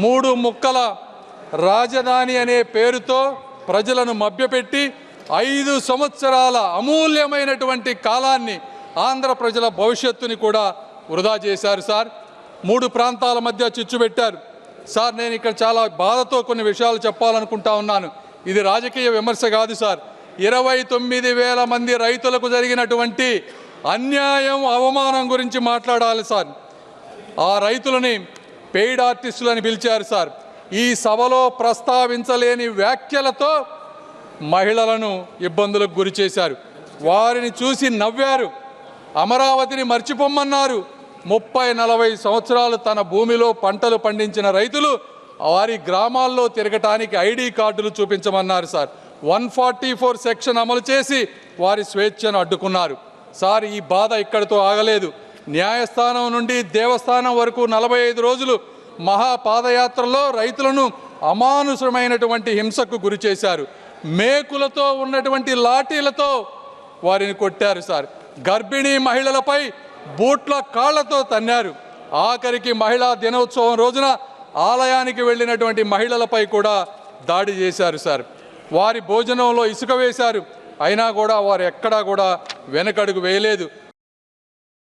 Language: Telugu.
మూడు ముక్కల రాజధాని అనే పేరుతో ప్రజలను మభ్యపెట్టి 5 సంవత్సరాల అమూల్యమైనటువంటి కాలాన్ని ఆంధ్ర ప్రజల భవిష్యత్తుని కూడా వృధా చేశారు సార్. 3 ప్రాంతాల మధ్య చిచ్చు పెట్టారు సార్. నేను ఇక్కడ చాలా బాధతో కొన్ని విషయాలు చెప్పాలనుకుంటా ఉన్నాను. ఇది రాజకీయ విమర్శ కాదు సార్. 29,000 మంది రైతులకు జరిగినటువంటి అన్యాయం, అవమానం గురించి మాట్లాడాలి సార్. ఆ రైతులని పెయిడ్ ఆర్టిస్టులని పిలిచారు సార్. ఈ సభలో ప్రస్తావించలేని వ్యాఖ్యలతో మహిళలను ఇబ్బందులకు గురి చేశారు. వారిని చూసి నవ్వారు. అమరావతిని మర్చిపోమ్మన్నారు. 30-40 సంవత్సరాలు తన భూమిలో పంటలు పండించిన రైతులు వారి గ్రామాల్లో తిరగటానికి ఐడి కార్డులు చూపించమన్నారు సార్. 144 సెక్షన్ అమలు చేసి వారి స్వేచ్ఛను అడ్డుకున్నారు సార్. ఈ బాధ ఇక్కడితో ఆగలేదు. న్యాయస్థానం నుండి దేవస్థానం వరకు 45 రోజులు మహాపాదయాత్రలో రైతులను అమానుషమైనటువంటి హింసకు గురి చేశారు. మేకులతో ఉన్నటువంటి లాఠీలతో వారిని కొట్టారు సార్. గర్భిణీ మహిళలపై బూట్ల కాళ్లతో తన్నారు. ఆఖరికి మహిళా దినోత్సవం రోజున ఆలయానికి వెళ్ళినటువంటి మహిళలపై కూడా దాడి చేశారు సార్. వారి భోజనంలో ఇసుక వేశారు. అయినా కూడా వారు ఎక్కడా కూడా వెనకడుగు వేయలేదు.